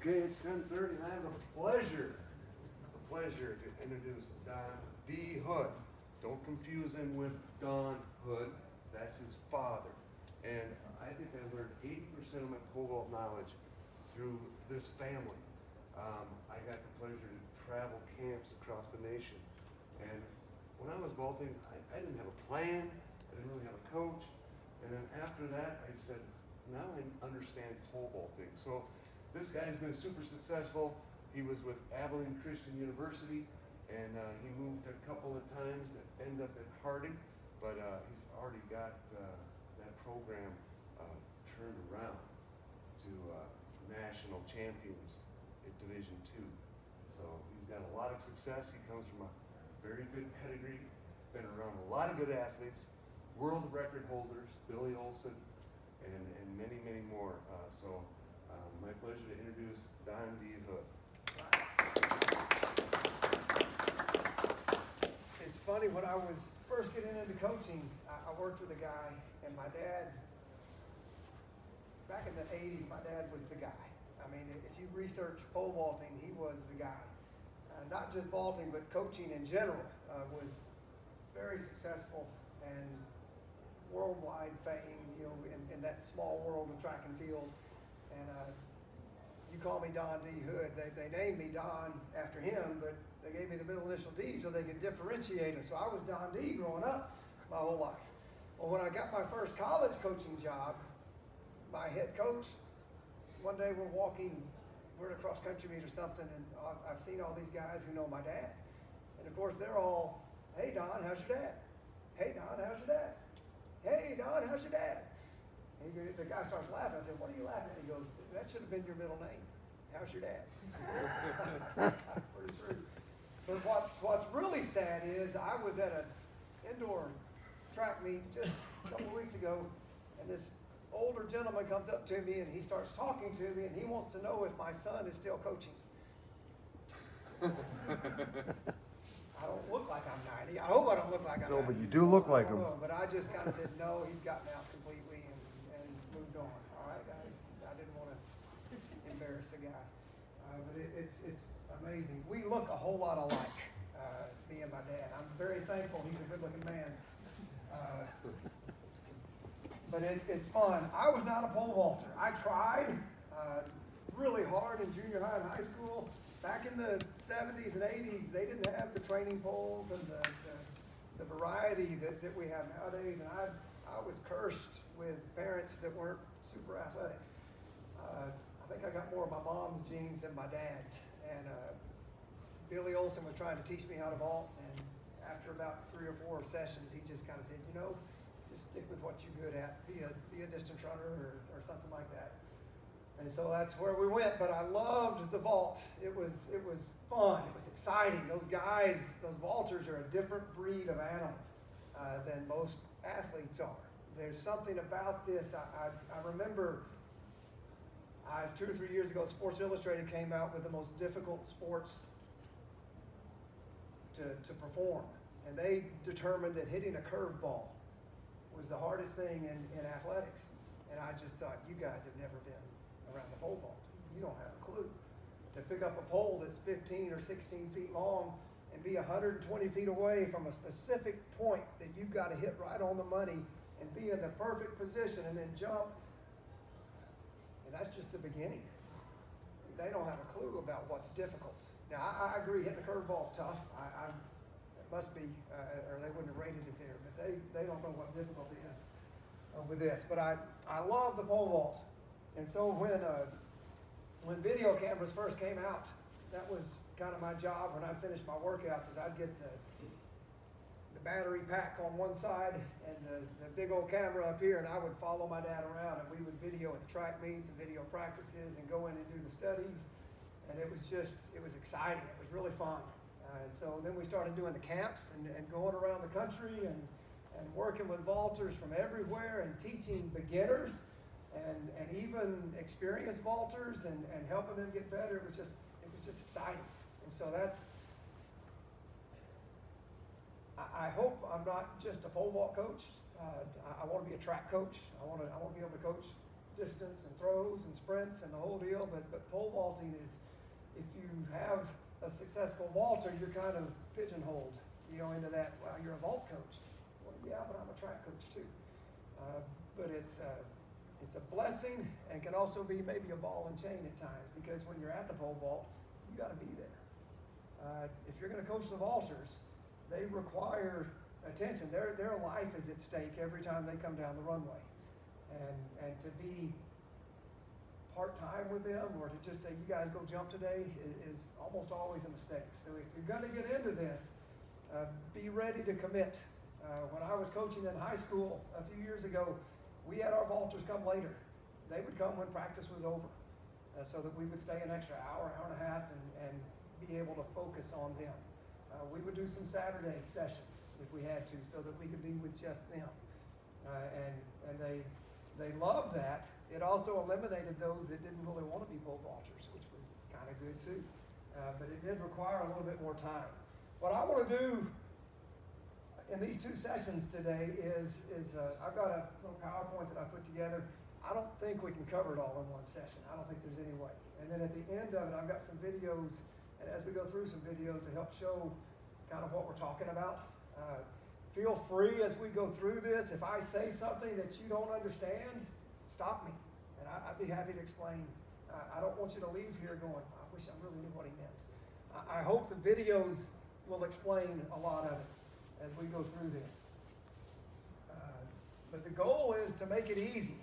Okay, it's 10:30 and I have the pleasure to introduce Don D. Hood. Don't confuse him with Don Hood. That's his father. And I think I learned 80% of my pole vault knowledge through this family. I got the pleasure to travel camps across the nation. And when I was vaulting, I didn't have a plan. I didn't really have a coach. And then after that, I said, now I understand pole vaulting. So this guy's been super successful. He was with Abilene Christian University, and he moved a couple of times to end up at Harding, but he's already got that program turned around to national champions at Division II. So he's got a lot of success. He comes from a very good pedigree, been around a lot of good athletes, world record holders, Billy Olson, and many, many more. My pleasure to introduce Don D. Hood. It's funny, when I was first getting into coaching, I worked with a guy, and my dad, back in the 80s, my dad was the guy. I mean, if you research pole vaulting, he was the guy. Not just vaulting, but coaching in general, was very successful and worldwide fame, in that small world of track and field. And you call me Don D. Hood. They named me Don after him, but they gave me the middle initial D so they could differentiate us. So I was Don D growing up my whole life. Well, when I got my first college coaching job, my head coach, one day we're at a cross country meet or something, and I've seen all these guys who know my dad. And of course, they're all, hey Don, how's your dad? Hey Don, how's your dad? Hey Don, how's your dad? And the guy starts laughing. I said, what are you laughing at? He goes, that should have been your middle name. How's your dad? That's pretty true. But what's really sad is I was at an indoor track meet just a couple of weeks ago, and this older gentleman comes up to me and he starts talking to me, and he wants to know if my son is still coaching. I don't look like I'm 90. I hope I don't look like I'm 90. No, but you do look like him. But I just kind of said, no, he's gotten out completely and moved on. All right, I didn't want to embarrass the guy. But it's amazing. We look a whole lot alike, me and my dad. I'm very thankful he's a good-looking man. But it's fun. I was not a pole vaulter. I tried really hard in junior high and high school. Back in the 70s and 80s, they didn't have the training poles and the variety that we have nowadays. And I was cursed with parents that weren't super athletic. I think I got more of my mom's genes than my dad's. And Billy Olson was trying to teach me how to vault. And after about 3 or 4 sessions, he just kind of said, just stick with what you're good at. Be a distance runner or something like that. And so that's where we went. But I loved the vault. It was fun. It was exciting. Those guys, those vaulters, are a different breed of animal than most athletes are. There's something about this. I remember, it was 2 or 3 years ago, Sports Illustrated came out with the most difficult sports to perform. And they determined that hitting a curveball was the hardest thing in athletics. And I just thought, you guys have never been around the pole vault. You don't have a clue. To pick up a pole that's 15 or 16 feet long and be 120 feet away from a specific point that you've got to hit right on the money and be in the perfect position and then jump. And that's just the beginning. They don't have a clue about what's difficult. Now, I agree, hitting a curveball is tough. It must be, or they wouldn't have rated it there. But they don't know what difficulty is with this. But I love the pole vault. And so when video cameras first came out, that was kind of my job when I finished my workouts, is I'd get the battery pack on one side and the big old camera up here, and I would follow my dad around, and we would video at the track meets and video practices and go in and do the studies. And it was exciting. It was really fun. So then we started doing the camps and going around the country and working with vaulters from everywhere and teaching beginners and even experienced vaulters and helping them get better. It was just exciting. And so I hope I'm not just a pole vault coach. I want to be a track coach. I want to be able to coach distance and throws and sprints and the whole deal, but pole vaulting is, if you have a successful vaulter, you're kind of pigeonholed, into that, well, you're a vault coach. Well, yeah, but I'm a track coach too. But it's a blessing and can also be maybe a ball and chain at times, because when you're at the pole vault, you got to be there. If you're going to coach the vaulters, they require attention. Their life is at stake every time they come down the runway. And to be part-time with them, or to just say, you guys go jump today, is almost always a mistake. So if you're going to get into this, be ready to commit. When I was coaching in high school a few years ago, we had our vaulters come later. They would come when practice was over, so that we would stay an extra hour and a half, and be able to focus on them. We would do some Saturday sessions if we had to, so that we could be with just them. And they loved that. It also eliminated those that didn't really want to be pole vaulters, which was kind of good too. But it did require a little bit more time. What I want to do in these two sessions today is I've got a little PowerPoint that I put together. I don't think we can cover it all in one session. I don't think there's any way. And then at the end of it, I've got some videos, and as we go through some videos to help show kind of what we're talking about. Feel free as we go through this, if I say something that you don't understand, stop me, and I'd be happy to explain. I don't want you to leave here going, I wish I really knew what he meant. I hope the videos will explain a lot of it as we go through this. But the goal is to make it easy.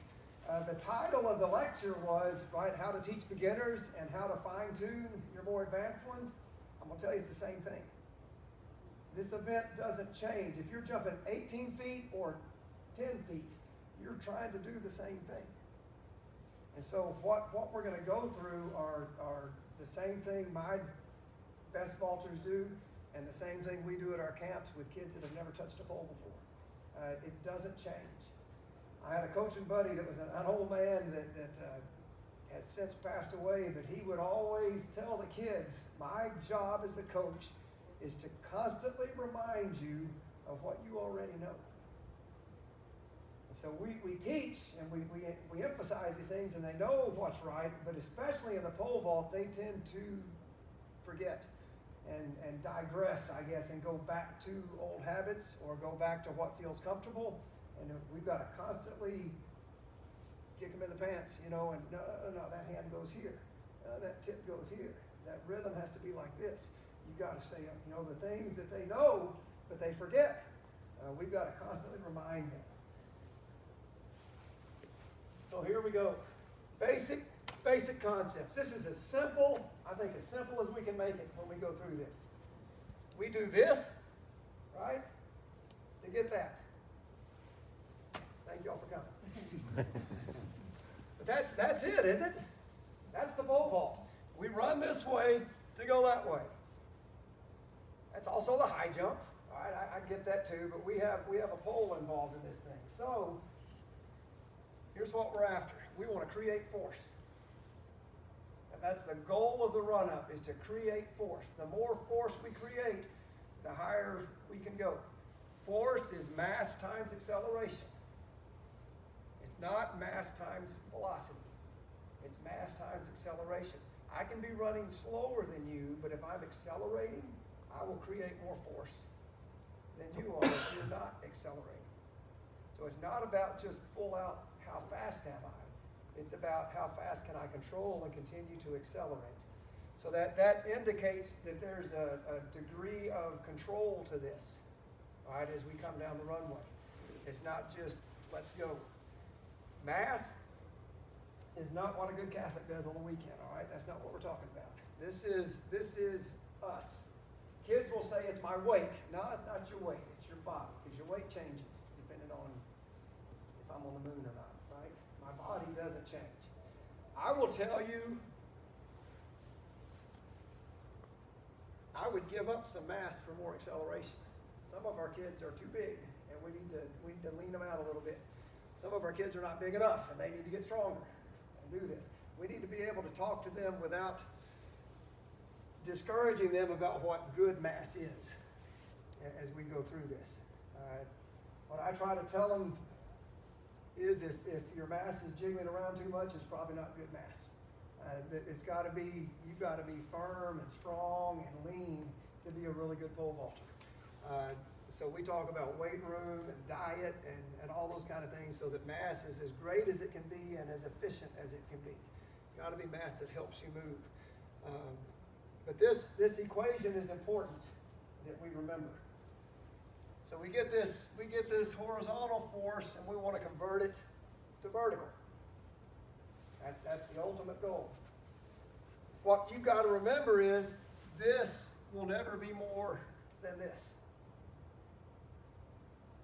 The title of the lecture was, right, how to teach beginners and how to fine-tune your more advanced ones. I'm going to tell you it's the same thing. This event doesn't change. If you're jumping 18 feet or 10 feet, you're trying to do the same thing. And so what we're going to go through are the same thing my best vaulters do, and the same thing we do at our camps with kids that have never touched a pole before. It doesn't change. I had a coaching buddy that was an old man that has since passed away, but he would always tell the kids, my job as the coach is to constantly remind you of what you already know. And so we teach and we emphasize these things, and they know what's right, but especially in the pole vault, they tend to forget and digress, I guess, and go back to old habits or go back to what feels comfortable. And we've got to constantly kick them in the pants, and no, that hand goes here, that tip goes here, that rhythm has to be like this. You've got to stay up, the things that they know, but they forget. We've got to constantly remind them. So here we go. Basic concepts. This is as simple as we can make it when we go through this. We do this, right, to get that. Thank you all for coming. But that's it, isn't it? That's the pole vault. We run this way to go that way. That's also the high jump. All right, I get that too, but we have a pole involved in this thing. So here's what we're after. We want to create force. And that's the goal of the run-up, is to create force. The more force we create, the higher we can go. Force is mass times acceleration. It's not mass times velocity. It's mass times acceleration. I can be running slower than you, but if I'm accelerating, I will create more force than you are if you're not accelerating. So it's not about just full out, how fast am I? It's about how fast can I control and continue to accelerate. So that indicates that there's a degree of control to this, all right, as we come down the runway. It's not just, let's go. Mass is not what a good Catholic does on the weekend, all right? That's not what we're talking about. This is us. Kids will say, it's my weight. No, it's not your weight. It's your body, because your weight changes depending on if I'm on the moon or not, right? My body doesn't change. I will tell you, I would give up some mass for more acceleration. Some of our kids are too big, and we need to lean them out a little bit. Some of our kids are not big enough, and they need to get stronger and do this. We need to be able to talk to them without discouraging them about what good mass is as we go through this. What I try to tell them is if your mass is jiggling around too much, it's probably not good mass. It's got to be, you've got to be firm and strong and lean to be a really good pole vaulter. So we talk about weight room and diet and all those kind of things so that mass is as great as it can be and as efficient as it can be. It's got to be mass that helps you move. But this equation is important that we remember. So we get this horizontal force and we want to convert it to vertical. That's the ultimate goal. What you've got to remember is this will never be more than this.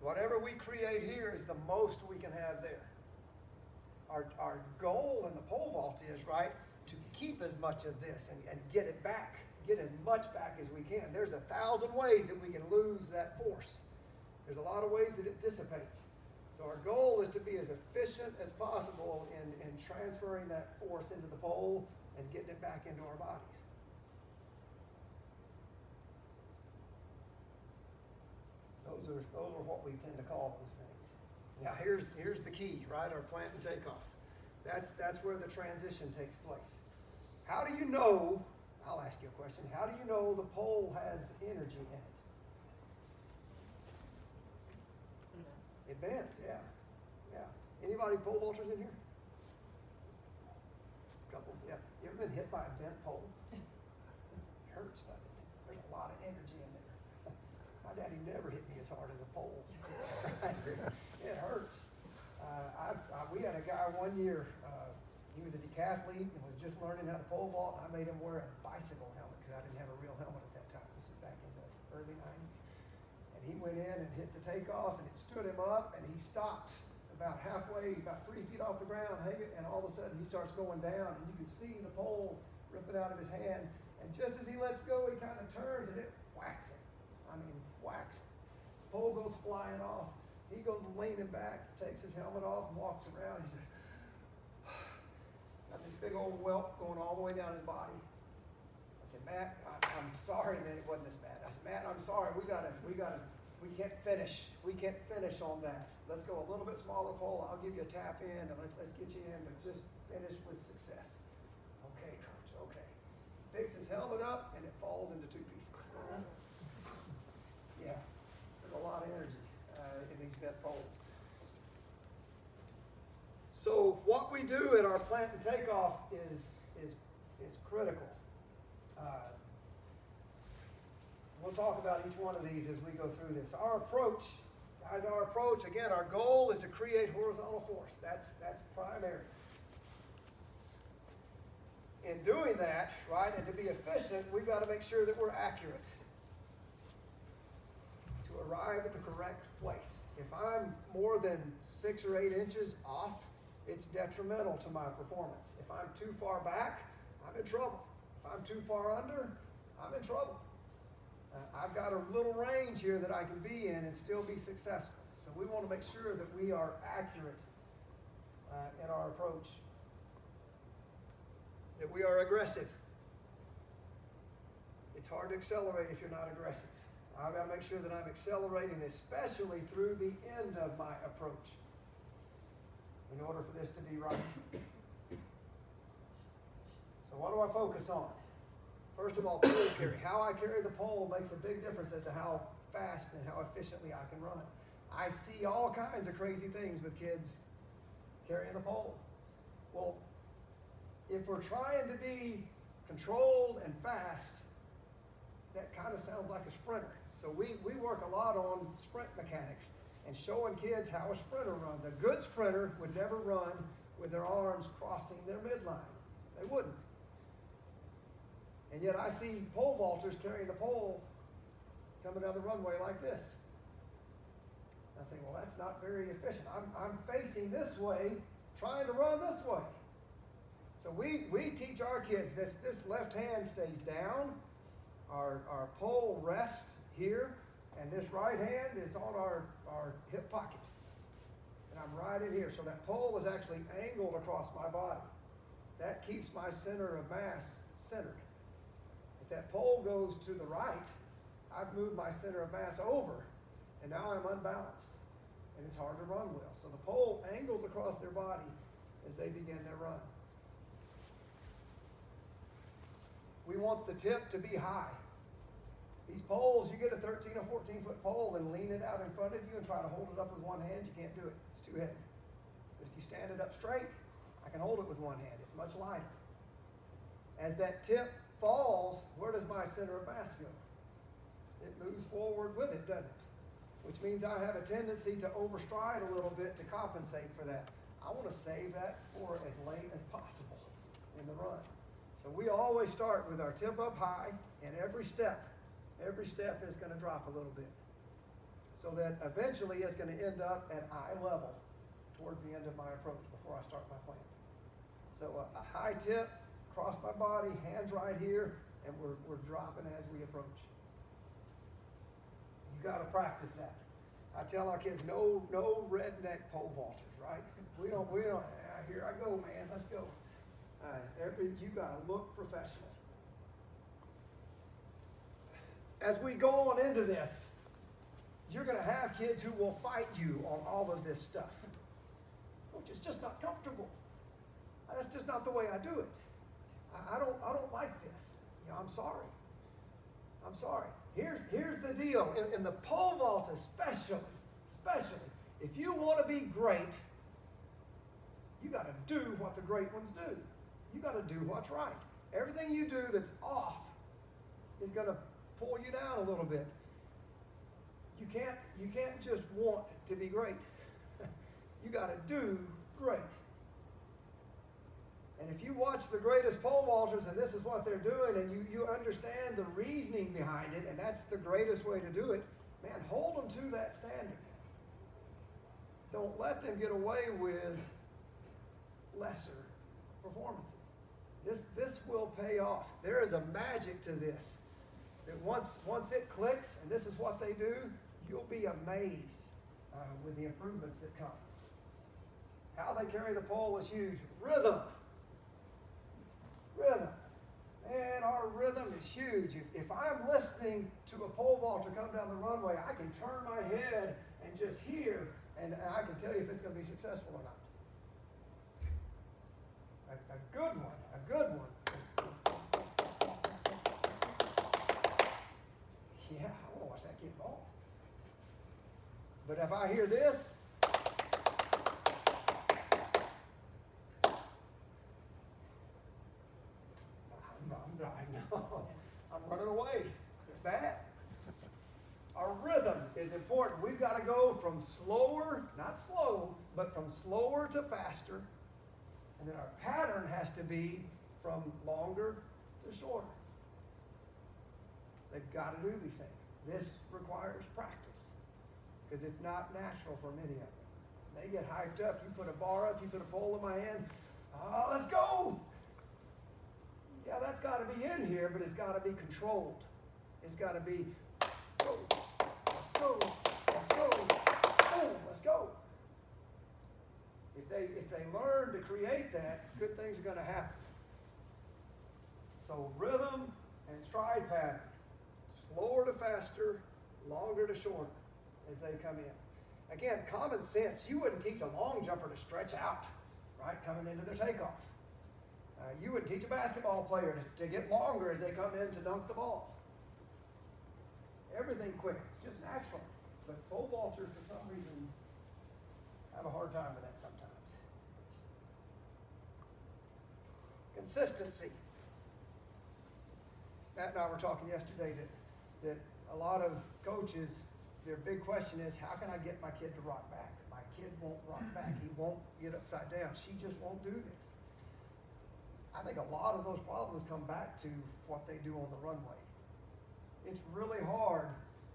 Whatever we create here is the most we can have there. Our goal in the pole vault is, right, to keep as much of this and get it back, get as much back as we can. There's 1,000 ways that we can lose that force. There's a lot of ways that it dissipates. So our goal is to be as efficient as possible in transferring that force into the pole and getting it back into our bodies. Those are what we tend to call those things. Now here's the key, right? Our plant and takeoff. That's where the transition takes place. How do you know, I'll ask you a question, how do you know the pole has energy in it? It bends, yeah. Anybody pole vaulters in here? Couple, yeah. You ever been hit by a bent pole? It hurts, doesn't it? There's a lot of energy in there. My daddy never hit me as hard as a pole. It hurts. We had a guy one year, he was a decathlete and was just learning how to pole vault. I made him wear a bicycle helmet because I didn't have a real helmet at that time. This was back in the early 90s. And he went in and hit the takeoff and it stood him up and he stopped about halfway, about 3 feet off the ground, and all of a sudden he starts going down and you can see the pole ripping out of his hand. And just as he lets go, he kind of turns and it whacks him. I mean, whacks him. The pole goes flying off. He goes leaning back, takes his helmet off and walks around. He's like, got this big old welt going all the way down his body. I said, Matt, I'm sorry that it wasn't this bad. I said, Matt, I'm sorry. We can't finish. We can't finish on that. Let's go a little bit smaller pole. I'll give you a tap in and let's get you in, but just finish with success. Okay, coach, okay. Picks his helmet up and it falls into 2 pieces. Yeah, there's a lot of energy in these bent poles. So what we do at our plant and takeoff is critical. We'll talk about each one of these as we go through this. Our approach, guys, again, our goal is to create horizontal force. That's primary. In doing that, right, and to be efficient, we've got to make sure that we're accurate to arrive at the correct place. If I'm more than 6 or 8 inches off, it's detrimental to my performance. If I'm too far back, I'm in trouble. If I'm too far under, I'm in trouble. I've got a little range here that I can be in and still be successful. So we want to make sure that we are accurate in our approach, that we are aggressive. It's hard to accelerate if you're not aggressive. I've got to make sure that I'm accelerating, especially through the end of my approach, in order for this to be right. So what do I focus on? First of all, pole carry. How I carry the pole makes a big difference as to how fast and how efficiently I can run. I see all kinds of crazy things with kids carrying the pole. Well, if we're trying to be controlled and fast, that kind of sounds like a sprinter. So we work a lot on sprint mechanics and showing kids how a sprinter runs. A good sprinter would never run with their arms crossing their midline. They wouldn't. And yet I see pole vaulters carrying the pole coming down the runway like this. I think, well, that's not very efficient. I'm facing this way, trying to run this way. So we teach our kids this left hand stays down, our pole rests here, and this right hand is on our hip pocket. And I'm right in here. So that pole is actually angled across my body. That keeps my center of mass centered. If that pole goes to the right, I've moved my center of mass over, and now I'm unbalanced. and it's hard to run well. So the pole angles across their body as they begin their run. We want the tip to be high. These poles, you get a 13 or 14 foot pole and lean it out in front of you and try to hold it up with one hand, you can't do it. It's too heavy. But if you stand it up straight, I can hold it with one hand. It's much lighter. As that tip falls, where does my center of mass go? It moves forward with it, doesn't it? Which means I have a tendency to overstride a little bit to compensate for that. I want to save that for as late as possible in the run. So we always start with our tip up high, and every step is going to drop a little bit. So that eventually it's going to end up at eye level towards the end of my approach before I start my plan. So a high tip, cross my body, hands right here, and we're dropping as we approach. You got to practice that. I tell our kids, no redneck pole vaulters, right? We don't, here I go, man, let's go. You got to look professional. As we go on into this, you're going to have kids who will fight you on all of this stuff. Which is just not comfortable. That's just not the way I do it. I don't like this. You know, I'm sorry. I'm sorry. Here's the deal. In the pole vault especially, if you want to be great, you got to do what the great ones do. You got to do what's right. Everything you do that's off is going to pull you down a little bit. You can't just want to be great. You got to do great. And if you watch the greatest pole vaulters and this is what they're doing and you understand the reasoning behind it, and that's the greatest way to do it, man, hold them to that standard. Don't let them get away with lesser performances. This will pay off. There is a magic to this. That once it clicks, and this is what they do, you'll be amazed with the improvements that come. How they carry the pole is huge. Rhythm. Man, our rhythm is huge. If I'm listening to a pole vaulter come down the runway, I can turn my head and just hear, and I can tell you if it's going to be successful or not. A good one. Yeah, I want to watch that kid ball. But if I hear this, I'm running away. It's bad. Our rhythm is important. We've got to go from slower, not slow, but from slower to faster. And then our pattern has to be from longer to shorter. They've got to do these things. This requires practice because it's not natural for many of them. They get hyped up. You put a bar up, you put a pole in my hand. Oh, let's go. Yeah, that's got to be in here, but it's got to be controlled. It's got to be, let's go, boom, let's go. If they learn to create that, good things are going to happen. So rhythm and stride pattern, slower to faster, longer to shorter as they come in. Again, common sense, you wouldn't teach a long jumper to stretch out, right, coming into their takeoff. You would teach a basketball player to get longer as they come in to dunk the ball. Everything quick. It's just natural. But pole vaulters, for some reason, have a hard time with that sometimes. Consistency. Matt and I were talking yesterday that a lot of coaches, their big question is, how can I get my kid to rock back? My kid won't rock back. He won't get upside down. She just won't do this. I think a lot of those problems come back to what they do on the runway. It's really hard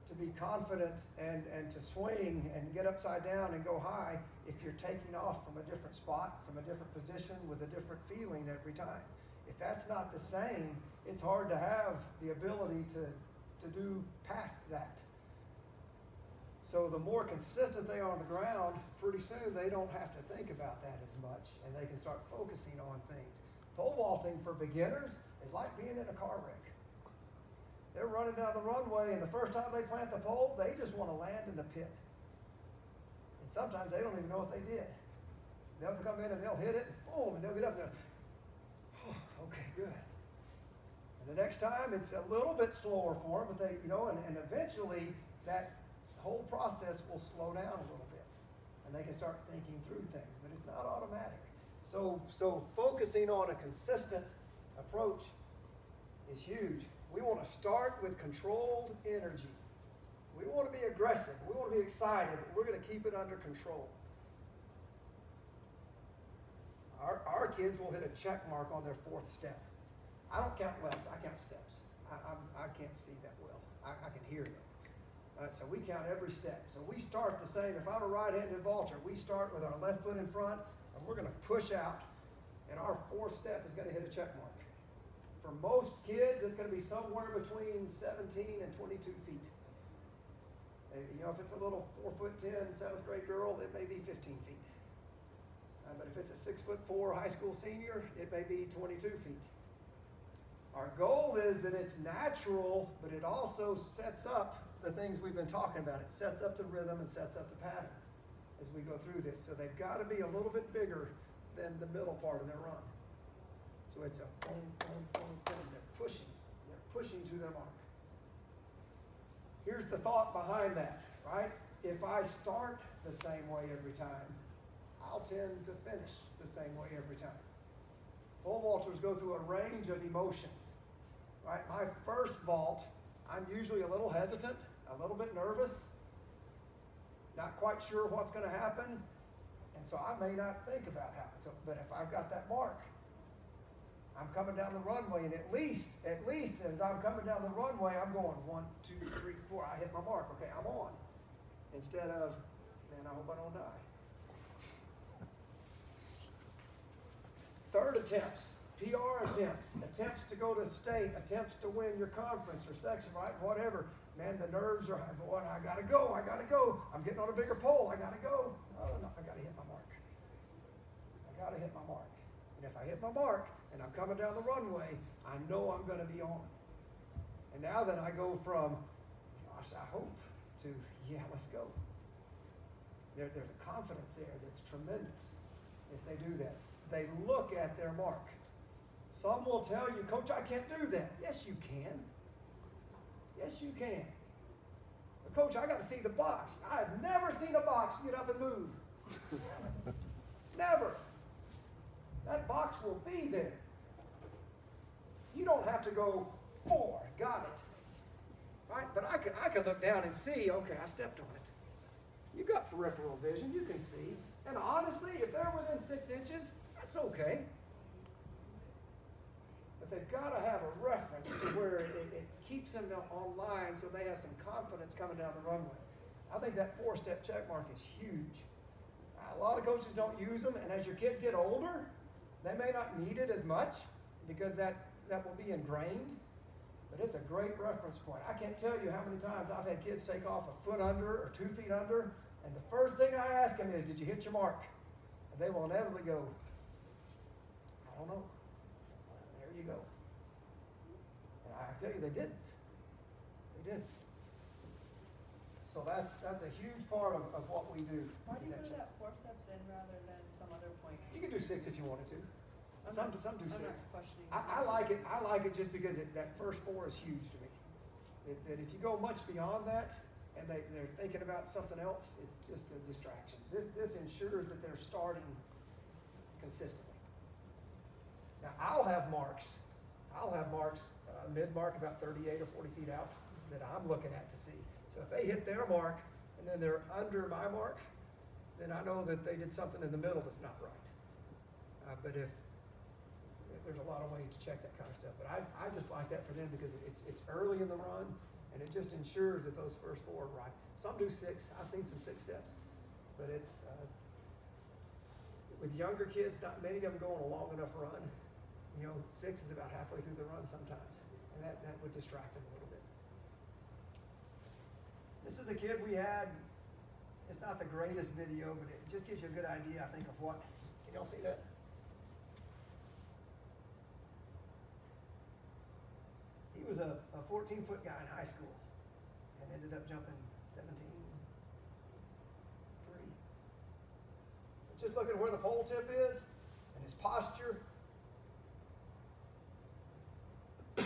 to be confident and to swing and get upside down and go high if you're taking off from a different spot, from a different position, with a different feeling every time. If that's not the same, it's hard to have the ability to do past that. So the more consistent they are on the ground, pretty soon they don't have to think about that as much, and they can start focusing on things. Pole vaulting for beginners is like being in a car wreck. They're running down the runway, and the first time they plant the pole, they just want to land in the pit. And sometimes they don't even know what they did. They'll come in and they'll hit it, and boom, and they'll get up there. Oh, okay, good. And the next time it's a little bit slower for them, but they, and eventually that whole process will slow down a little bit, and they can start thinking through things. But it's not automatic. So focusing on a consistent approach is huge. We want to start with controlled energy. We want to be aggressive. We want to be excited. But we're going to keep it under control. Our kids will hit a check mark on their fourth step. I don't count lefts. I count steps. I can't see that well. I can hear them. So we count every step. So we start the same. If I'm a right-handed vaulter, we start with our left foot in front, and we're going to push out, and our fourth step is going to hit a check mark. For most kids, it's going to be somewhere between 17 and 22 feet. If it's a little 4'10", 7th grade girl, it may be 15 feet. But if it's a 6'4" high school senior, it may be 22 feet. Our goal is that it's natural, but it also sets up the things we've been talking about. It sets up the rhythm and sets up the pattern as we go through this. So they've got to be a little bit bigger than the middle part of their run. So it's a boom, boom, boom, boom. They're pushing to their mark. Here's the thought behind that, right? If I start the same way every time, I'll tend to finish the same way every time. Pole vaulters go through a range of emotions, right? My first vault, I'm usually a little hesitant, a little bit nervous, not quite sure what's going to happen, and so I may not think about how. But if I've got that mark, I'm coming down the runway, and at least as I'm coming down the runway, I'm going 1, 2, 3, 4. I hit my mark. Okay, I'm on. Instead of, man, I hope I don't die. Third attempts, PR attempts to go to state, attempts to win your conference or section, right? Whatever. Man, the nerves are, boy, I gotta go. I'm getting on a bigger pole. I gotta go. No, I gotta hit my mark. And if I hit my mark and I'm coming down the runway, I know I'm gonna be on. And now then I go from, gosh, I hope, to, yeah, let's go. There's a confidence there that's tremendous if they do that. They look at their mark. Some will tell you, Coach, I can't do that. Yes, you can. But Coach, I got to see the box. I've never seen a box get up and move. Never. That box will be there. You don't have to go 4, got it. Right? But I could look down and see, okay, I stepped on it. You've got peripheral vision, you can see. And honestly, if they're within 6 inches, that's okay. But they've got to have a reference to where it keeps them online so they have some confidence coming down the runway. I think that 4-step check mark is huge. A lot of coaches don't use them, and as your kids get older, they may not need it as much because that will be ingrained, but it's a great reference point. I can't tell you how many times I've had kids take off a foot under or 2 feet under, and the first thing I ask them is, did you hit your mark? And they will inevitably go, I don't know. There you go. And I tell you, they didn't. So that's a huge part of what we do. Why do you put that 4 steps in rather than some other point? You can do 6 if you wanted to. Some do 6. I'm not questioning. I like it just because that first 4 is huge to me. That if you go much beyond that and they're thinking about something else, it's just a distraction. This ensures that they're starting consistently. Now I'll have marks, mid-mark about 38 or 40 feet out that I'm looking at to see. So if they hit their mark and then they're under my mark, then I know that they did something in the middle that's not right. But if there's a lot of ways to check that kind of stuff, but I just like that for them because it's early in the run and it just ensures that those first 4 are right. Some do 6. I've seen some 6 steps, but it's with younger kids, not many of them go on a long enough run. 6 is about halfway through the run sometimes, and that would distract them a little bit. This is a kid we had. It's not the greatest video, but it just gives you a good idea, I think, of what. Can y'all see that? He was a 14-foot guy in high school and ended up jumping 17.3. just looking where the pole tip is and his posture. The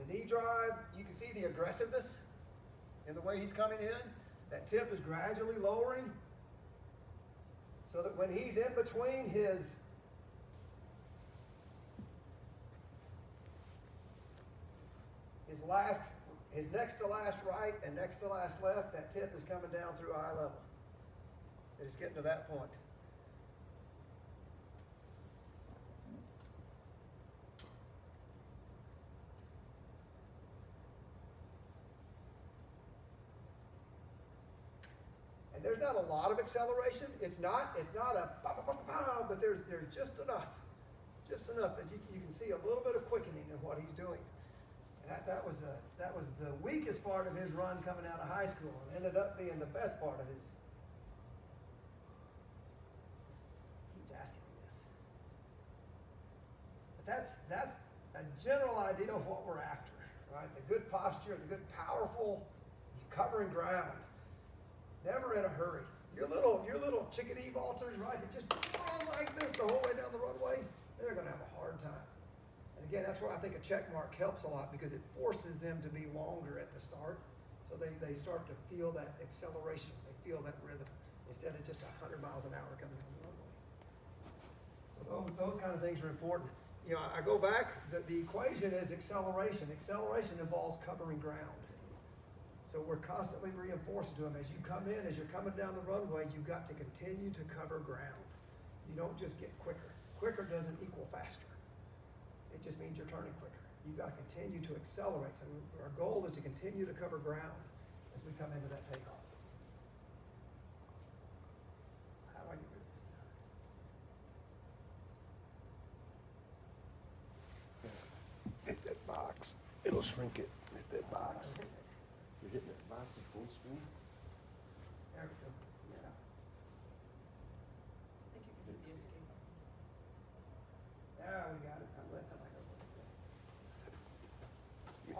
knee drive, you can see the aggressiveness in the way he's coming in. That tip is gradually lowering so that when he's in between his next to last right and next to last left, that tip is coming down through eye level. It is getting to that point. And there's not a lot of acceleration. It's not a pow, pow, pow, pow, but there's just enough that you can see a little bit of quickening in what he's doing. And that was the weakest part of his run coming out of high school, and ended up being the best part of his. He keeps asking me this, but that's a general idea of what we're after, right? The good posture, the good powerful. He's covering ground. Never in a hurry. Your little chickadee vaulters, right? They just run like this the whole way down the runway. They're going to have a hard time. And again, that's where I think a check mark helps a lot, because it forces them to be longer at the start. So they start to feel that acceleration. They feel that rhythm instead of just 100 miles an hour coming down the runway. So those kind of things are important. You know, I go back, the equation is acceleration. Acceleration involves covering ground. So we're constantly reinforcing to them, as you come in, as you're coming down the runway, you've got to continue to cover ground. You don't just get quicker. Quicker doesn't equal faster. It just means you're turning quicker. You've got to continue to accelerate. So our goal is to continue to cover ground as we come into that takeoff. How do I get rid of this now? Hit that box. It'll shrink it. Hit that box. You're hitting that box at full screen? There we go. Yeah. I think you can hit the escape button. There we got it. I'm letting somebody go.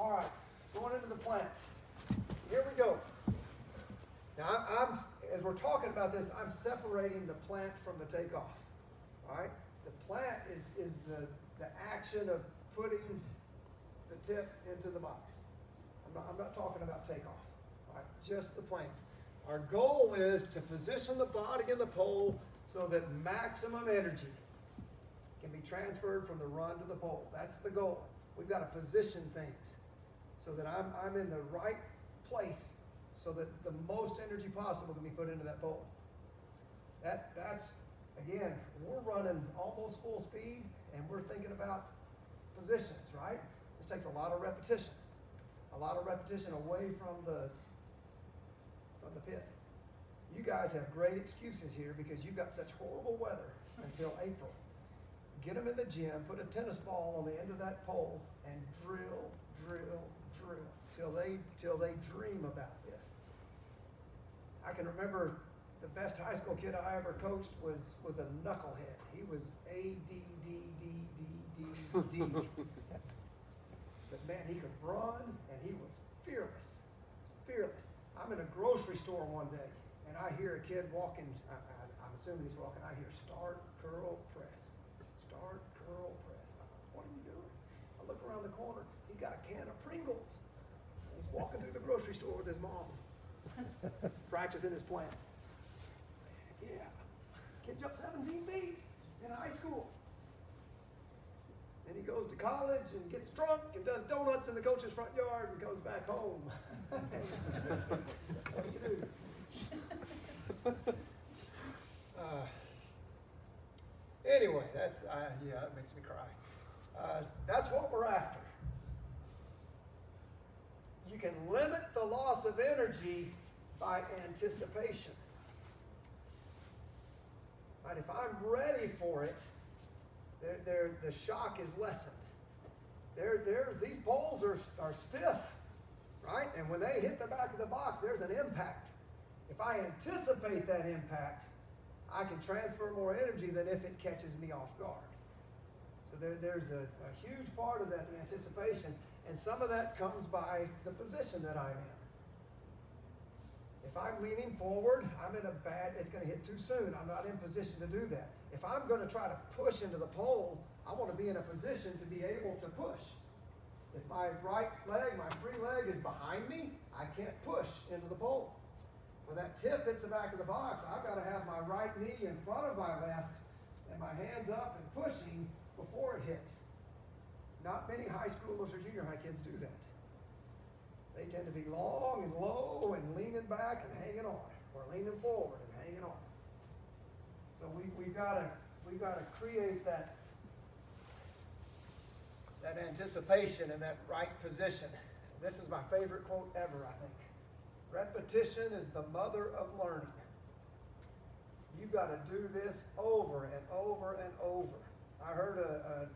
All right, going into the plant. Here we go. Now, as we're talking about this, I'm separating the plant from the takeoff. All right, the plant is the action of putting the tip into the box. I'm not talking about takeoff. All right, just the plant. Our goal is to position the body in the pole so that maximum energy can be transferred from the run to the pole. That's the goal. We've got to position things so that I'm in the right place so that the most energy possible can be put into that pole. That's, again, we're running almost full speed and we're thinking about positions, right? This takes a lot of repetition. A lot of repetition away from the pit. You guys have great excuses here because you've got such horrible weather until April. Get them in the gym, put a tennis ball on the end of that pole, and drill till they dream about this. I can remember the best high school kid I ever coached was a knucklehead. He was ADDDDD. But man, he could run, and he was fearless. I'm in a grocery store one day, and I hear a kid walking. I'm assuming he's walking. I hear start, curl, press. Start, curl, press. I'm like, what are you doing? I look around the corner. He's got a can of Pringles. He's walking through the grocery store with his mom, practicing his plant. Yeah. Kid jumped 17 feet in high school. Then he goes to college and gets drunk and does donuts in the coach's front yard and goes back home. What do you do? Anyway, that makes me cry. That's what we're after. You can limit the loss of energy by anticipation. Right? If I'm ready for it, the shock is lessened. These poles are stiff, right? And when they hit the back of the box, there's an impact. If I anticipate that impact, I can transfer more energy than if it catches me off guard. So there's a huge part of that, the anticipation, and some of that comes by the position that I'm in. If I'm leaning forward, it's gonna hit too soon. I'm not in position to do that. If I'm gonna try to push into the pole, I wanna be in a position to be able to push. If my right leg, my free leg is behind me, I can't push into the pole. When that tip hits the back of the box, I've gotta have my right knee in front of my left and my hands up and pushing before it hits. Not many high schoolers or junior high kids do that. They tend to be long and low and leaning back and hanging on, or leaning forward and hanging on. So we've gotta create that anticipation and that right position. This is my favorite quote ever, I think. Repetition is the mother of learning. You've got to do this over and over and over. I heard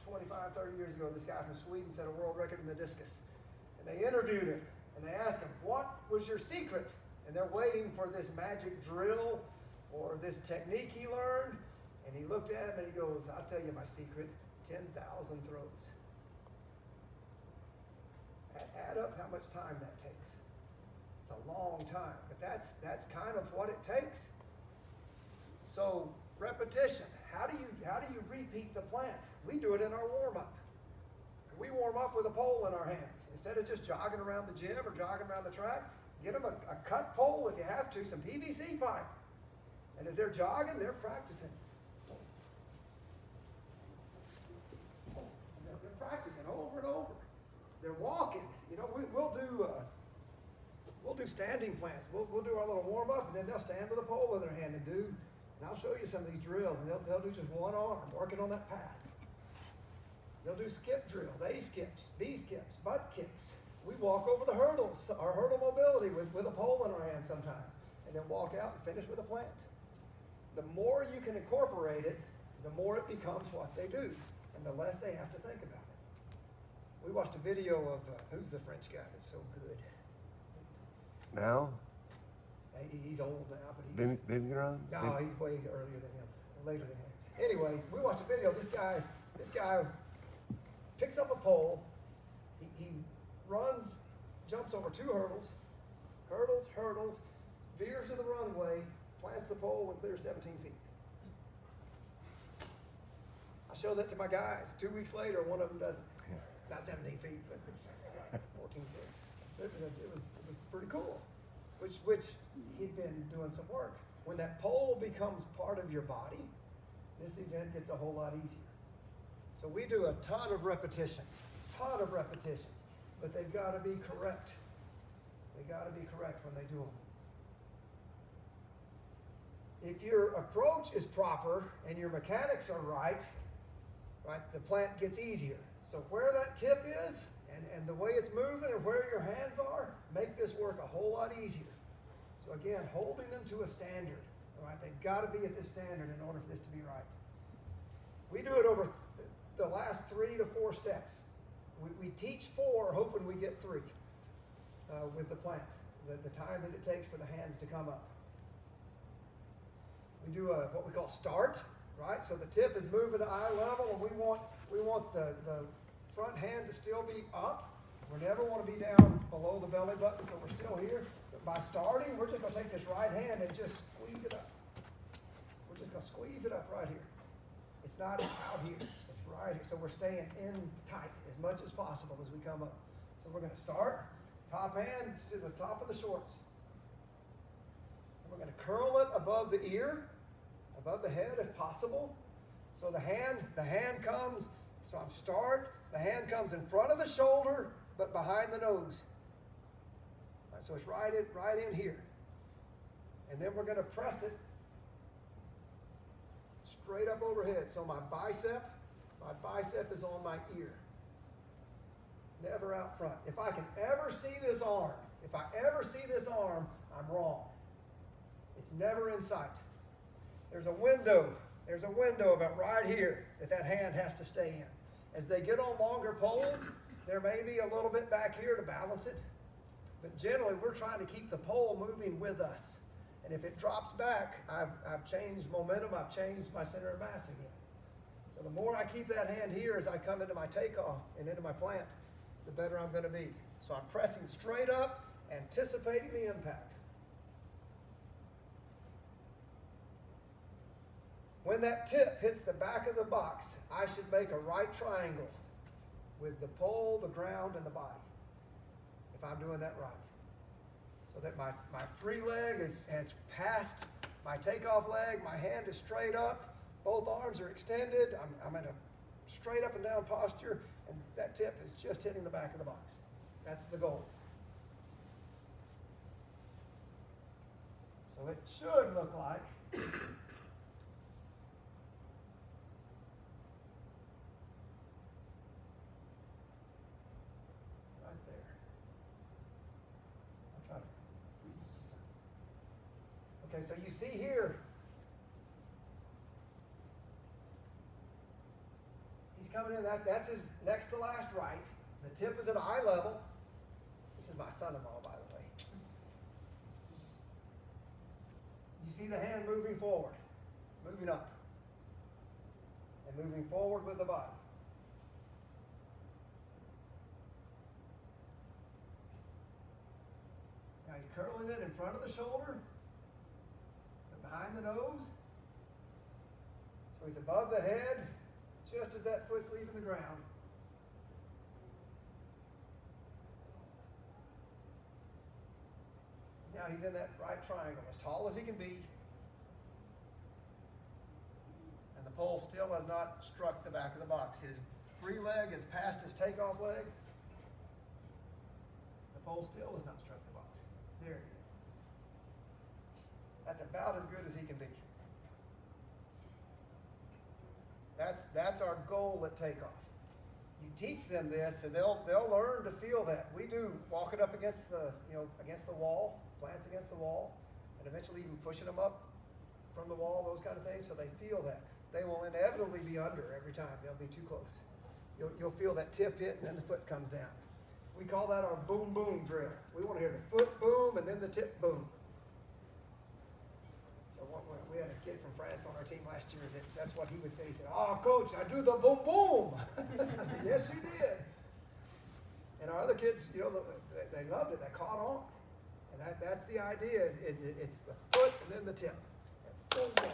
25, 30 years ago, this guy from Sweden set a world record in the discus. And they interviewed him, and they asked him, what was your secret? And they're waiting for this magic drill or this technique he learned. And he looked at him and he goes, I'll tell you my secret, 10,000 throws. Add up how much time that takes. It's a long time, but that's kind of what it takes. So repetition. How do you repeat the plant? We do it in our warm-up. We warm up with a pole in our hands. Instead of just jogging around the gym or jogging around the track, get them a cut pole if you have to, some PVC pipe. And as they're jogging, they're practicing. They're practicing over and over. They're walking. You know, we'll do standing plants. We'll do our little warm up, and then they'll stand with a pole in their hand and I'll show you some of these drills, and they'll do just one arm working on that path. They'll do skip drills, A skips, B skips, butt kicks. We walk over the hurdles, our hurdle mobility with a pole in our hand sometimes, and then walk out and finish with a plant. The more you can incorporate it, the more it becomes what they do, and the less they have to think about it. We watched a video of, who's the French guy that's so good? Now? He's old now, but he's... Vigneron? No, he's way earlier than him, later than him. Anyway, we watched a video. This guy picks up a pole. He runs, jumps over 2 hurdles, veers to the runway, plants the pole and clears 17 feet. I showed that to my guys. 2 weeks later, one of them does it. Yeah. Not 17 feet, but 14.6. It was pretty cool. Which he'd been doing some work. When that pole becomes part of your body, this event gets a whole lot easier. So we do a ton of repetitions, but they've got to be correct. They got to be correct when they do them. If your approach is proper and your mechanics are right, the plant gets easier. So where that tip is, and the way it's moving and where your hands are, make this work a whole lot easier. So again, holding them to a standard, they've got to be at this standard in order for this to be right. We do it over the last 3 to 4 steps. We teach 4, hoping we get 3 with the plant, the time that it takes for the hands to come up. We do what we call start, so the tip is moving to eye level, and we want the front hand to still be up. We never want to be down below the belly button, so we're still here. But by starting, we're just going to take this right hand and just squeeze it up. We're just going to squeeze it up right here. It's not out here. It's right here. So we're staying in tight as much as possible as we come up. So we're going to start, top hand to the top of the shorts. And we're going to curl it above the ear, above the head if possible. So the hand comes, so I'm start, the hand comes in front of the shoulder, but behind the nose. So it's right in here. And then we're going to press it straight up overhead. So my bicep is on my ear. Never out front. If I can ever see this arm, I'm wrong. It's never in sight. There's a window about right here that hand has to stay in. As they get on longer poles, there may be a little bit back here to balance it. But generally, we're trying to keep the pole moving with us. And if it drops back, I've changed momentum, I've changed my center of mass again. So the more I keep that hand here as I come into my takeoff and into my plant, the better I'm going to be. So I'm pressing straight up, anticipating the impact. When that tip hits the back of the box, I should make a right triangle with the pole, the ground, and the body, if I'm doing that right. So that my free leg has passed my takeoff leg, my hand is straight up, both arms are extended, I'm in a straight up and down posture, and that tip is just hitting the back of the box. That's the goal. So it should look like right there. I'll try to freeze it this time. Okay, so you see here, he's coming in, that's his next to last right. The tip is at eye level. This is my son-in-law, by the way. You see the hand moving forward, moving up, and moving forward with the body. Now he's curling it in front of the shoulder, and behind the nose. So he's above the head, just as that foot's leaving the ground. Now he's in that right triangle, as tall as he can be. And the pole still has not struck the back of the box. His free leg is past his takeoff leg. The pole still has not struck the box. There it is. That's about as good as he can be. That's our goal at takeoff. You teach them this, and they'll learn to feel that. We do walk it up against the wall, plants against the wall, and eventually even pushing them up from the wall, those kind of things, so they feel that. They will inevitably be under every time. They'll be too close. You'll feel that tip hit, and then the foot comes down. We call that our boom boom drill. We want to hear the foot boom and then the tip boom. So we had a kid from France on our team last year. That's what he would say. He said, "Oh, coach, I do the boom boom." I said, "Yes, you did." And our other kids, they loved it. They caught on. And that's the idea. It's the foot and then the tip. Boom, boom.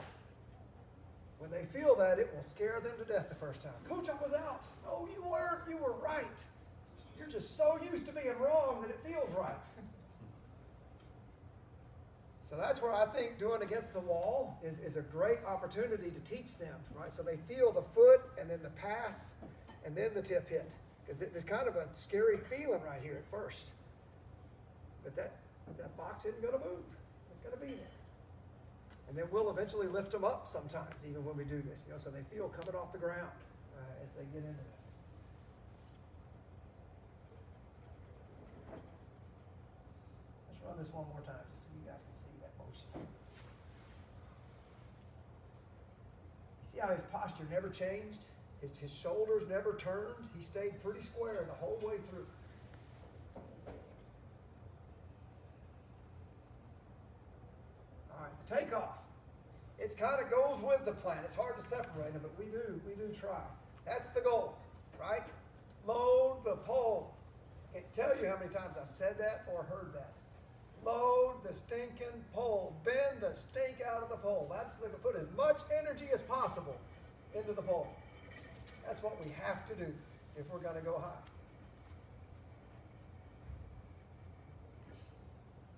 When they feel that, it will scare them to death the first time. "Coach, I was out." "No, you weren't. You were right. You're just so used to being wrong that it feels right." So that's where I think doing against the wall is a great opportunity to teach them, right? So they feel the foot and then the pass and then the tip hit. Because there's kind of a scary feeling right here at first. But that box isn't going to move. It's going to be there. And then we'll eventually lift them up sometimes, even when we do this, so they feel coming off the ground as they get into that. Let's run this one more time just so you guys can see that motion. You see how his posture never changed? His shoulders never turned. He stayed pretty square the whole way through. All right, the takeoff. It kind of goes with the plan. It's hard to separate them, but we do try. That's the goal, right? Load the pole. I can't tell you how many times I've said that or heard that. Load the stinking pole. Bend the stink out of the pole. That's to put as much energy as possible into the pole. That's what we have to do if we're going to go high.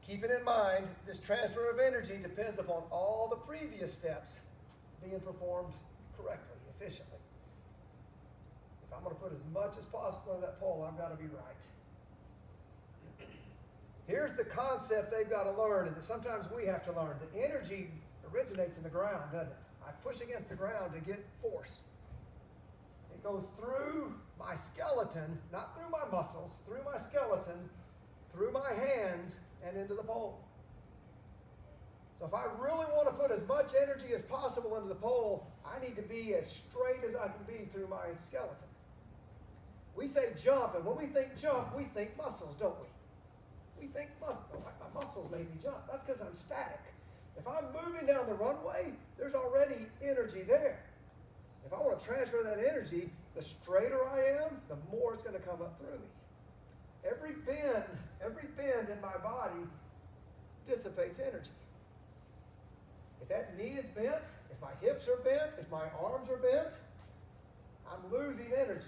Keeping in mind, this transfer of energy depends upon all the previous steps being performed correctly, efficiently. If I'm going to put as much as possible in that pole, I've got to be right. Here's the concept they've got to learn, and that sometimes we have to learn. The energy originates in the ground, doesn't it? I push against the ground to get force. It goes through my skeleton, not through my muscles, through my skeleton, through my hands, and into the pole. So if I really want to put as much energy as possible into the pole, I need to be as straight as I can be through my skeleton. We say jump, and when we think jump, we think muscles, don't we? We think muscles. Oh, my muscles made me jump. That's because I'm static. If I'm moving down the runway, there's already energy there. If I want to transfer that energy, the straighter I am, the more it's going to come up through me. Every bend in my body dissipates energy. If that knee is bent, if my hips are bent, if my arms are bent, I'm losing energy.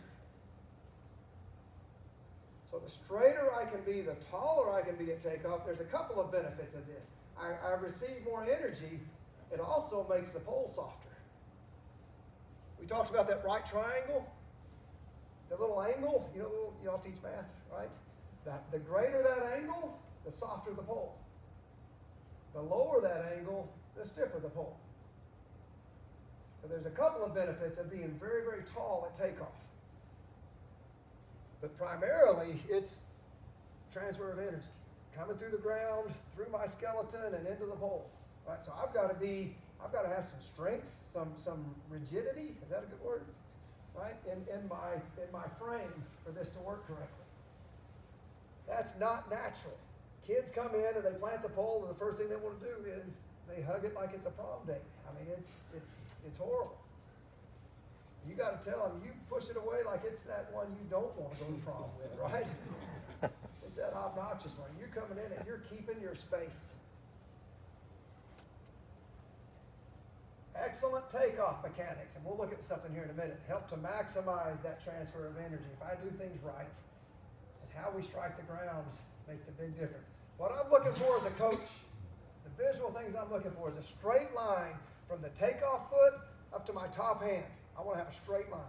So the straighter I can be, the taller I can be at takeoff. There's a couple of benefits of this. I receive more energy. It also makes the pole softer. We talked about that right triangle, the little angle. You know, y'all teach math, right? The greater that angle, the softer the pole. The lower that angle, the stiffer the pole. So there's a couple of benefits of being very, very tall at takeoff. But primarily, it's transfer of energy. Coming through the ground, through my skeleton, and into the pole. Right? So I've got to have some strength, some rigidity, is that a good word? Right? In my frame for this to work correctly. That's not natural. Kids come in and they plant the pole, and the first thing they want to do is they hug it like it's a prom date. I mean, it's horrible. You got to tell them, you push it away like it's that one you don't want to go to prom with, right? It's that obnoxious one. You're coming in and you're keeping your space. Excellent takeoff mechanics, and we'll look at something here in a minute, help to maximize that transfer of energy. If I do things right, and how we strike the ground makes a big difference. What I'm looking for as a coach, the visual things I'm looking for is a straight line from the takeoff foot up to my top hand. I want to have a straight line.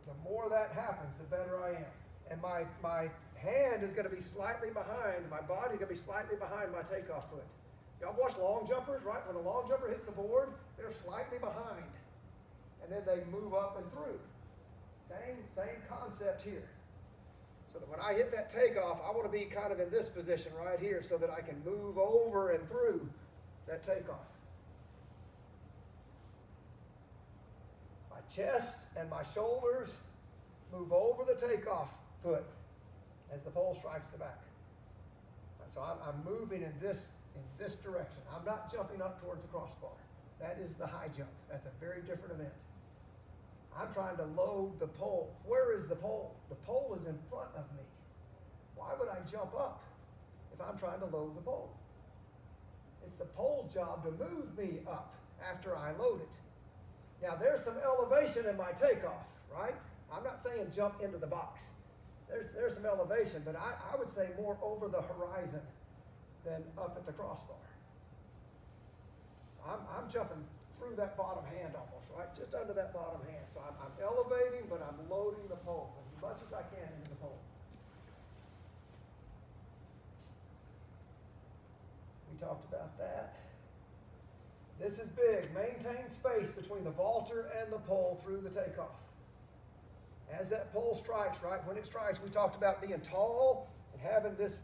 The more that happens, the better I am. And my hand is going to be slightly behind, my body is going to be slightly behind my takeoff foot. Y'all watch long jumpers, right? When a long jumper hits the board, they're slightly behind. And then they move up and through. Same concept here. So that when I hit that takeoff, I want to be kind of in this position right here so that I can move over and through that takeoff. My chest and my shoulders move over the takeoff foot as the pole strikes the back. So I'm moving in this direction. I'm not jumping up towards the crossbar. That is the high jump. That's a very different event. I'm trying to load the pole. Where is the pole? The pole is in front of me. Why would I jump up if I'm trying to load the pole? It's the pole's job to move me up after I load it. Now there's some elevation in my takeoff, right? I'm not saying jump into the box. There's some elevation, but I would say more over the horizon than up at the crossbar. I'm jumping through that bottom hand almost, right? Just under that bottom hand. So I'm elevating, but I'm loading the pole as much as I can into the pole. We talked about that. This is big. Maintain space between the vaulter and the pole through the takeoff. As that pole strikes, right? When it strikes, we talked about being tall and having this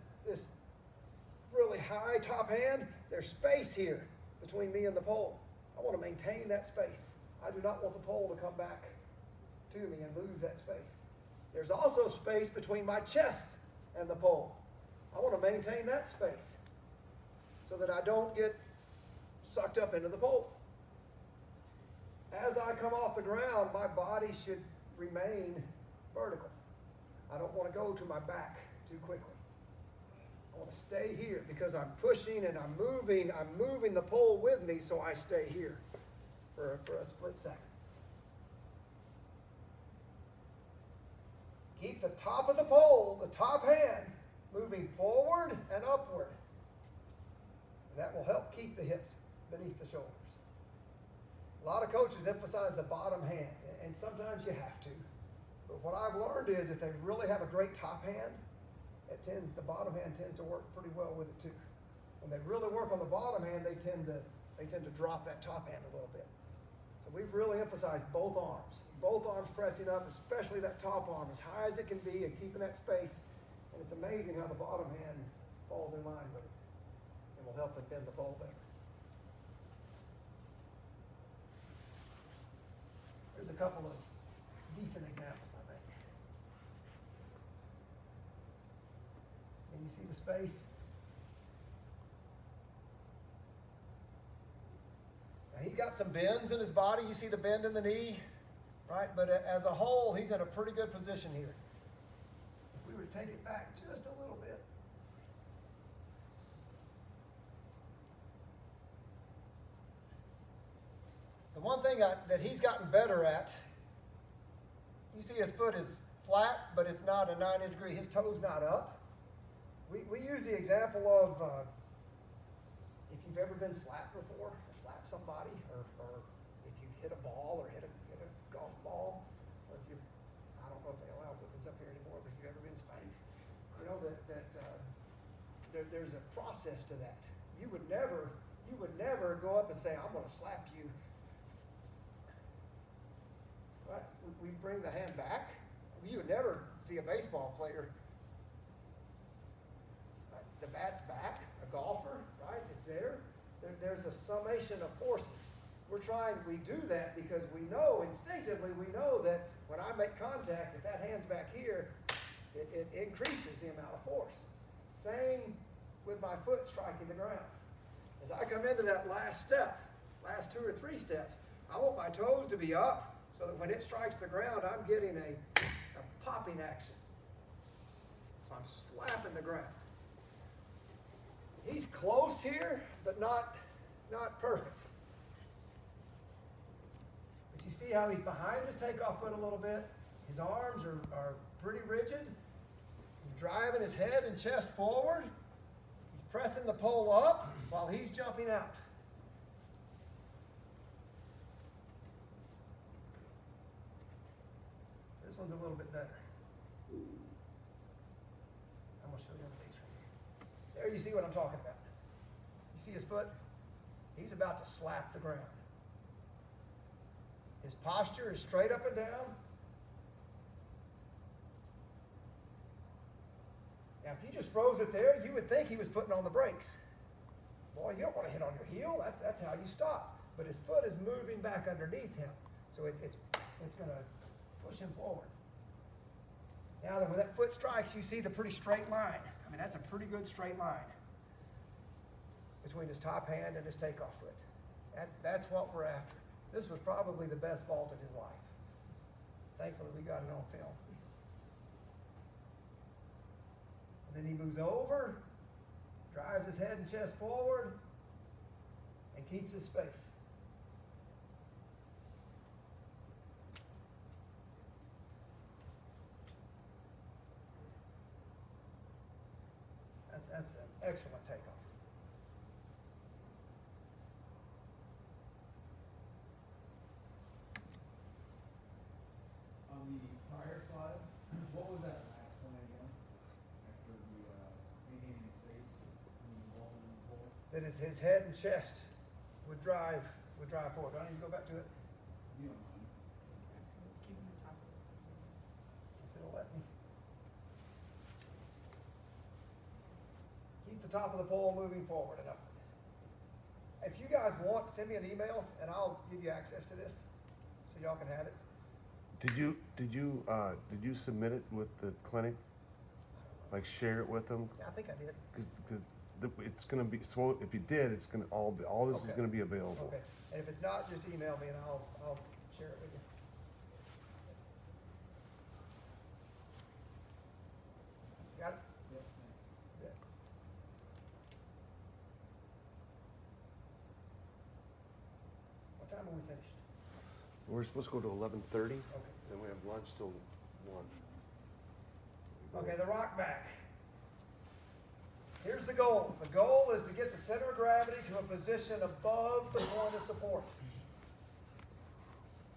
really high top hand. There's space here between me and the pole. I want to maintain that space. I do not want the pole to come back to me and lose that space. There's also space between my chest and the pole. I want to maintain that space so that I don't get sucked up into the pole. As I come off the ground, my body should remain vertical. I don't want to go to my back too quickly. I want to stay here because I'm pushing and I'm moving the pole with me, so I stay here for a split second. Keep the top of the pole, the top hand, moving forward and upward. And that will help keep the hips beneath the shoulders. A lot of coaches emphasize the bottom hand, and sometimes you have to. But what I've learned is if they really have a great top hand, the bottom hand tends to work pretty well with it too. When they really work on the bottom hand, they tend to drop that top hand a little bit. So we've really emphasized both arms pressing up, especially that top arm as high as it can be and keeping that space. And it's amazing how the bottom hand falls in line with it and will help to bend the ball better. There's a couple of decent examples, I think. And you see the space? Now he's got some bends in his body. You see the bend in the knee, right? But as a whole, he's in a pretty good position here. If we were to take it back just a little bit. The one thing that he's gotten better at, you see his foot is flat, but it's not a 90 degree. His toe's not up. We use the example of if you've ever been slapped before, or slapped somebody, or if you've hit a ball or hit a golf ball, or if you, I don't know if they allow whippings up here anymore, but if you've ever been spanked, you know that there's a process to that. You would never go up and say, I'm going to slap you. Right? We bring the hand back. You would never see a baseball player. Right? The bat's back. A golfer, right, is there. There's a summation of forces. We do that because we know, instinctively, we know that when I make contact, if that hand's back here, it increases the amount of force. Same with my foot striking the ground. As I come into that last step, last 2 or 3 steps, I want my toes to be up so that when it strikes the ground, I'm getting a popping action. So I'm slapping the ground. He's close here, but not perfect. But you see how he's behind his takeoff foot a little bit? His arms are pretty rigid. He's driving his head and chest forward. He's pressing the pole up while he's jumping out. This one's a little bit better. I'm going to show you the picture. There you see what I'm talking about. You see his foot? He's about to slap the ground. His posture is straight up and down. Now, if you just froze it there, you would think he was putting on the brakes. Boy, you don't want to hit on your heel. That's how you stop. But his foot is moving back underneath him. So it's going to push him forward. Now, when that foot strikes, you see the pretty straight line. I mean, that's a pretty good straight line between his top hand and his takeoff foot. That's what we're after. This was probably the best vault of his life. Thankfully, we got it on film. And then he moves over, drives his head and chest forward, and keeps his space. That's an excellent takeoff. On the prior slide, what was that last point again? After the maintaining space and the wall and the pole? That is, his head and chest would drive forward. Do I need to go back to it? You don't mind. If it'll let me. Keep the top of the pole moving forward and up. If you guys want, send me an email and I'll give you access to this so y'all can have it. Did you submit it with the clinic? Like share it with them? Yeah, I think I did. Because it's gonna be, so if you did, it's gonna all this is Okay. gonna be available. Okay. And if it's not, just email me and I'll share it with you. Got it? Yep, thanks. Yeah. What time are we finished? We're supposed to go to 11:30, Okay. then we have lunch till 1. Okay, the rock back. Here's the goal. The goal is to get the center of gravity to a position above the point of support.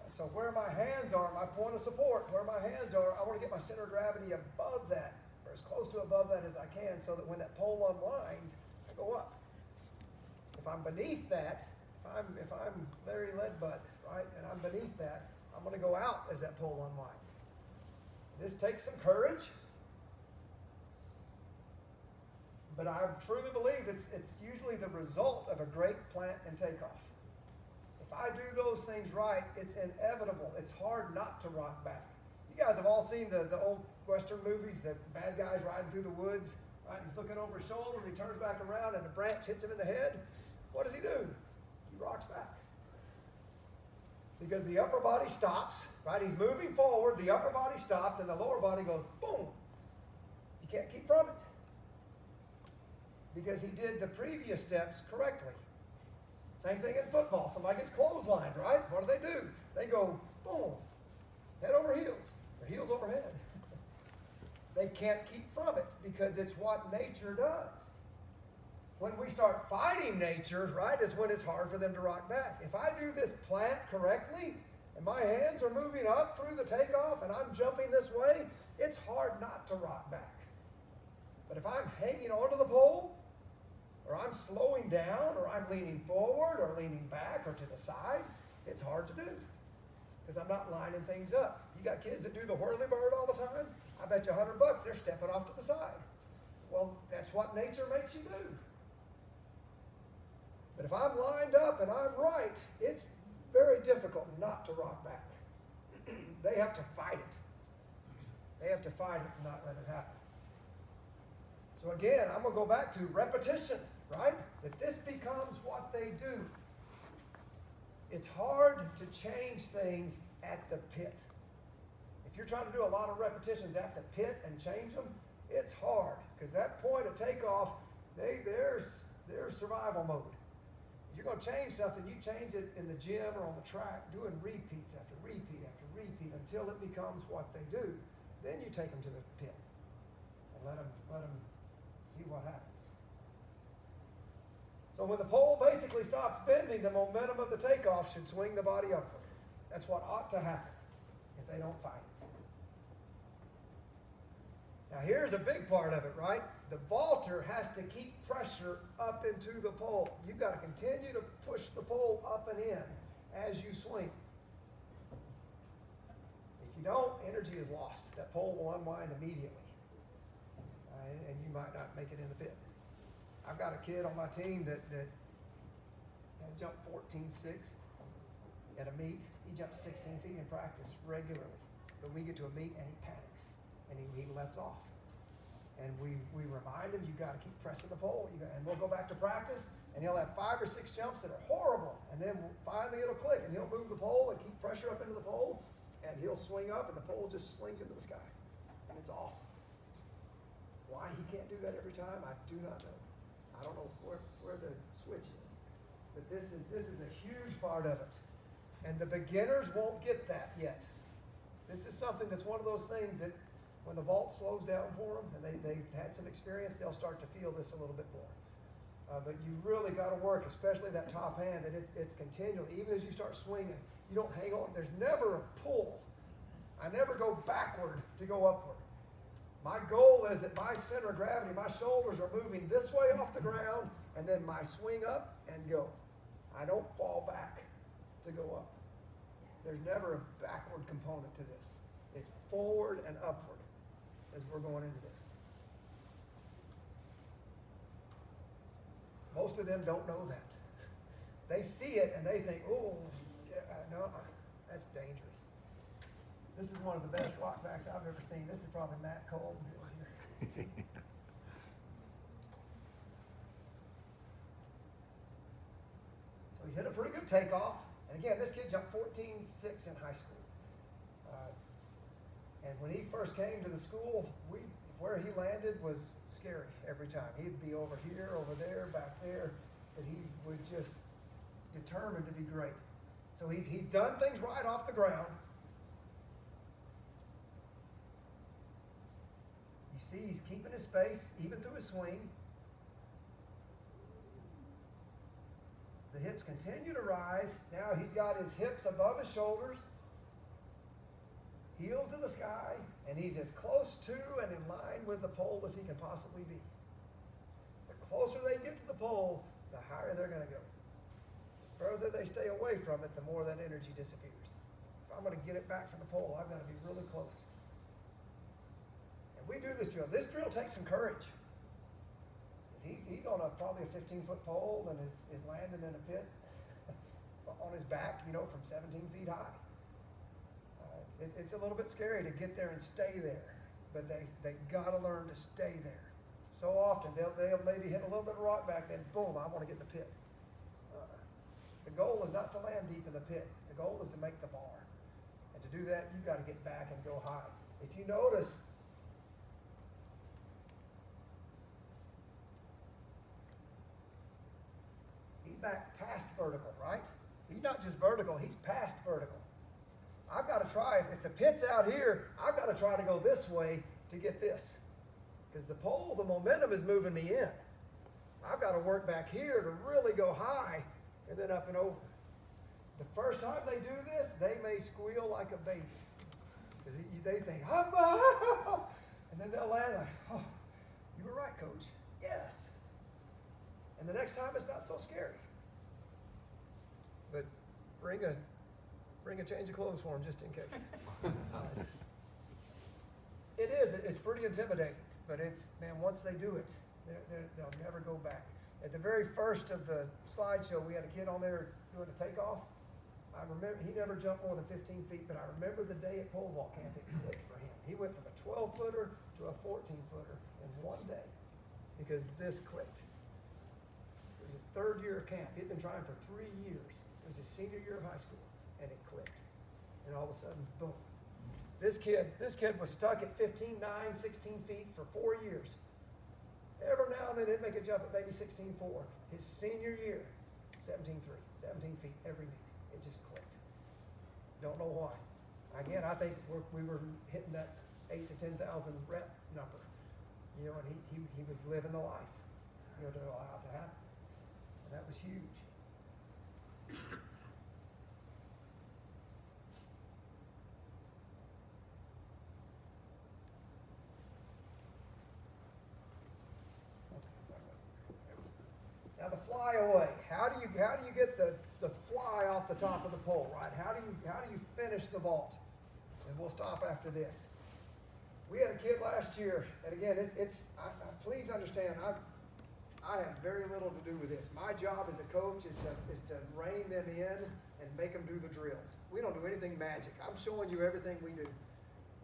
So where my hands are, my point of support, where my hands are, I want to get my center of gravity above that, or as close to above that as I can, so that when that pole unwinds, I go up. If I'm beneath that, if I'm Larry Leadbutt, right, and I'm beneath that, I'm going to go out as that pole unwinds. This takes some courage, but I truly believe it's usually the result of a great plant and takeoff. If I do those things right, it's inevitable. It's hard not to rock back. You guys have all seen the old Western movies, the bad guys riding through the woods, right? He's looking over his shoulder and he turns back around and a branch hits him in the head. What does he do? He rocks back. Because the upper body stops, right? He's moving forward, the upper body stops, and the lower body goes boom. You can't keep from it. Because he did the previous steps correctly. Same thing in football. Somebody gets clotheslined, right? What do? They go, boom, head over heels, or heels over head. They can't keep from it because it's what nature does. When we start fighting nature, right, is when it's hard for them to rock back. If I do this plant correctly, and my hands are moving up through the takeoff, and I'm jumping this way, it's hard not to rock back. But if I'm hanging onto the pole, or I'm slowing down, or I'm leaning forward, or leaning back, or to the side, it's hard to do. Because I'm not lining things up. You got kids that do the whirly-bird all the time? I bet you $100 they're stepping off to the side. Well, that's what nature makes you do. But if I'm lined up and I'm right, it's very difficult not to rock back. They have to fight it. They have to fight it to not let it happen. So again, I'm going to go back to repetition, right? That this becomes what they do. It's hard to change things at the pit. If you're trying to do a lot of repetitions at the pit and change them, it's hard. Because that point of takeoff, they're survival mode. You're going to change something, you change it in the gym or on the track, doing repeats after repeat after repeat until it becomes what they do. Then you take them to the pit and let them see what happens. So when the pole basically stops bending, the momentum of the takeoff should swing the body upward. That's what ought to happen if they don't fight it. Now here's a big part of it, right? The vaulter has to keep pressure up into the pole. You've got to continue to push the pole up and in as you swing. If you don't, energy is lost. That pole will unwind immediately. And you might not make it in the pit. I've got a kid on my team that jumped 14.6 at a meet. He jumps 16 feet in practice regularly. But we get to a meet and he panics and he lets off. And we remind him, you got to keep pressing the pole. And we'll go back to practice, and he'll have 5 or 6 jumps that are horrible. And then finally it'll click, and he'll move the pole and keep pressure up into the pole, and he'll swing up, and the pole just slings into the sky. And it's awesome. Why he can't do that every time, I do not know. I don't know where the switch is. But this is a huge part of it. And the beginners won't get that yet. This is something that's one of those things that when the vault slows down for them and they've had some experience, they'll start to feel this a little bit more. But you really got to work, especially that top hand, that it's continual. Even as you start swinging, you don't hang on. There's never a pull. I never go backward to go upward. My goal is that my center of gravity, my shoulders are moving this way off the ground, and then my swing up and go. I don't fall back to go up. There's never a backward component to this. It's forward and upward as we're going into this. Most of them don't know that. They see it and they think, oh, yeah, no, that's dangerous. This is one of the best rock backs I've ever seen. This is probably Matt Cole here. So he's hit a pretty good takeoff. And again, this kid jumped 14.6 in high school. And when he first came to the school, where he landed was scary every time. He'd be over here, over there, back there, but he was just determined to be great. So he's done things right off the ground. You see he's keeping his space even through his swing. The hips continue to rise. Now he's got his hips above his shoulders. Heels to the sky, and he's as close to and in line with the pole as he can possibly be. The closer they get to the pole, the higher they're going to go. The further they stay away from it, the more that energy disappears. If I'm going to get it back from the pole, I've got to be really close. And we do this drill. This drill takes some courage. He's on probably a 15-foot pole and is landing in a pit on his back, from 17 feet high. It's a little bit scary to get there and stay there, but they got to learn to stay there. So often they'll maybe hit a little bit of rock back, then boom, I want to get in the pit. The goal is not to land deep in the pit. The goal is to make the bar. And to do that, you've got to get back and go high. If you notice, he's back past vertical, right? He's not just vertical, he's past vertical. I've got to try, if the pit's out here, I've got to try to go this way to get this. Because the pole, the momentum is moving me in. I've got to work back here to really go high and then up and over. The first time they do this, they may squeal like a baby. Because they think, oh, and then they'll land like, oh, you were right, coach. Yes. And the next time it's not so scary. But bring a change of clothes for them just in case. It is. It's pretty intimidating. But once they do it, they'll never go back. At the very first of the slideshow, we had a kid on there doing a takeoff. I remember he never jumped more than 15 feet, but I remember the day at pole vault camp it clicked for him. He went from a 12-footer to a 14-footer in one day because this clicked. It was his third year of camp. He'd been trying for 3 years. It was his senior year of high school, and it clicked. And all of a sudden, boom. This kid was stuck at 15.9, 16 feet for 4 years. Every now and then he'd make a jump at maybe 16.4. His senior year, 17.3, 17 feet every meet. It just clicked. Don't know why. Again, I think we were hitting that 8,000 to 10,000 rep number. And he was living the life, to allow it to happen. And that was huge. Now the flyaway. How do you get the fly off the top of the pole, right? How do you finish the vault? And we'll stop after this. We had a kid last year, and again, please understand, I have very little to do with this. My job as a coach is to rein them in and make them do the drills. We don't do anything magic. I'm showing you everything we do.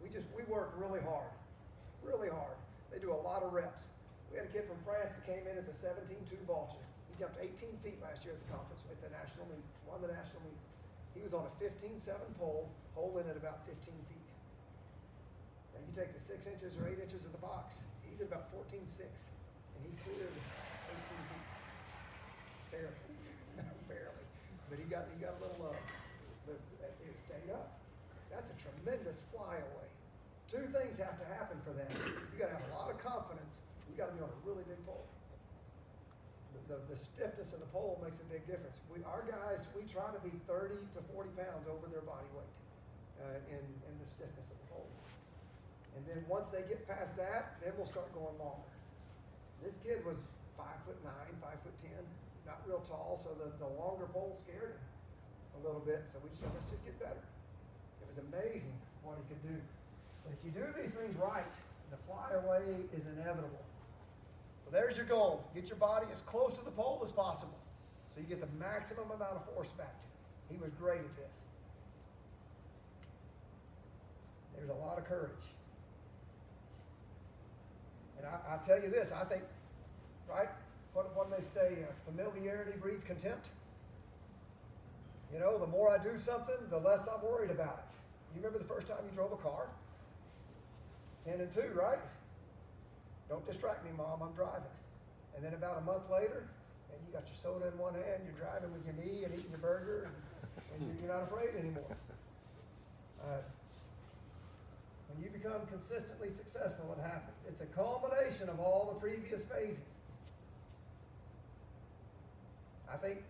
We work really hard, really hard. They do a lot of reps. We had a kid from France that came in as a 17.2 vaulter. He jumped 18 feet last year at the conference at the national meet, won the national meet. He was on a 15.7 pole, hole in at about 15 feet. Now you take the 6 inches or 8 inches of the box, he's at about 14.6, and he cleared 18 feet. Barely. But he got a little but it stayed up. That's a tremendous flyaway. 2 things have to happen for that. You got to have a lot of confidence. You got to be on a really big pole. The stiffness of the pole makes a big difference. Our guys, we try to be 30 to 40 pounds over their body weight in the stiffness of the pole. And then once they get past that, then we'll start going longer. This kid was 5'9", 5'10", not real tall, so the longer pole scared him a little bit. So we said, let's just get better. It was amazing what he could do. But if you do these things right, the flyaway is inevitable. So there's your goal. Get your body as close to the pole as possible so you get the maximum amount of force back to it. He was great at this. There's a lot of courage. And I tell you this, I think, right, what do they say, familiarity breeds contempt? The more I do something, the less I'm worried about it. You remember the first time you drove a car? 10 and 2, right? Don't distract me, Mom, I'm driving. And then about a month later, and you got your soda in one hand, you're driving with your knee and eating your burger, and you're not afraid anymore. When you become consistently successful, it happens. It's a culmination of all the previous phases. I think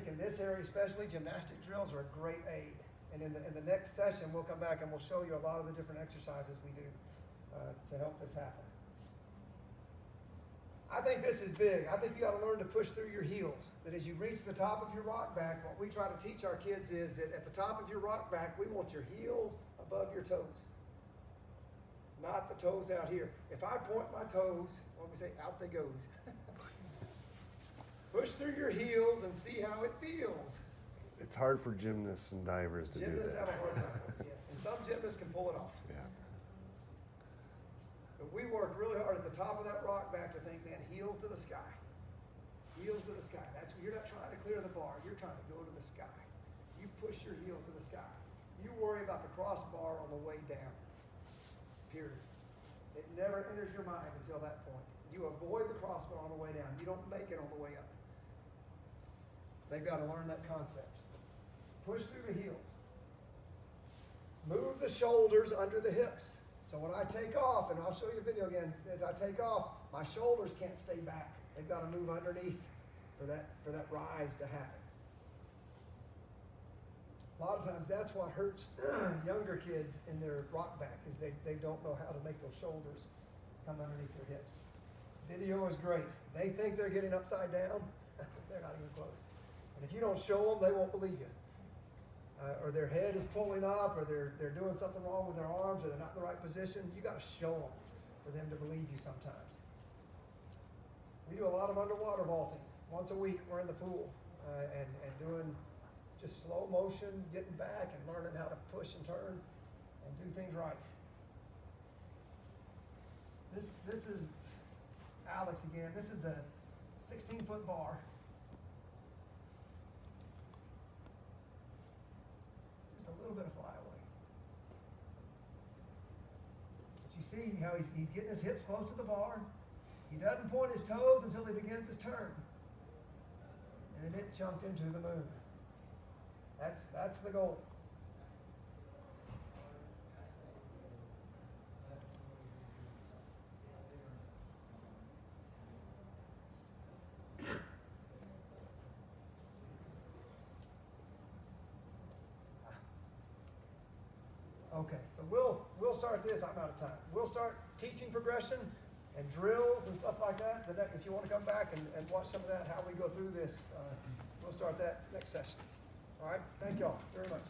in this area especially, gymnastic drills are a great aid. And in the next session, we'll come back and we'll show you a lot of the different exercises we do to help this happen. I think this is big. I think you got to learn to push through your heels. That as you reach the top of your rock back, what we try to teach our kids is that at the top of your rock back, we want your heels above your toes. Not the toes out here. If I point my toes, what we say, out they goes. Push through your heels and see how it feels. It's hard for gymnasts and divers to do that. Gymnasts have a hard time, yes. And some gymnasts can pull it off. Yeah. But we work really hard at the top of that rock back to think, man, heels to the sky. Heels to the sky. You're not trying to clear the bar. You're trying to go to the sky. You push your heel to the sky. You worry about the crossbar on the way down. Period. It never enters your mind until that point. You avoid the crossbar on the way down. You don't make it on the way up. They've got to learn that concept. Push through the heels. Move the shoulders under the hips. So when I take off, and I'll show you a video again, as I take off, my shoulders can't stay back. They've got to move underneath for that rise to happen. A lot of times that's what hurts younger kids in their rock back, is they don't know how to make those shoulders come underneath their hips. Video is great. They think they're getting upside down. They're not even close. And if you don't show them, they won't believe you. Or their head is pulling up, or they're doing something wrong with their arms, or they're not in the right position. You got to show them for them to believe you sometimes. We do a lot of underwater vaulting. Once a week, we're in the pool and doing just slow motion, getting back and learning how to push and turn and do things right. This is Alex again. This is a 16-foot bar. Just a little bit of flyaway. But you see how he's getting his hips close to the bar. He doesn't point his toes until he begins his turn. And then it jumped into the moon. That's the goal. Okay, so we'll start this. I'm out of time. We'll start teaching progression and drills and stuff like that. If you want to come back and watch some of that, how we go through this, we'll start that next session. All right, thank y'all very much.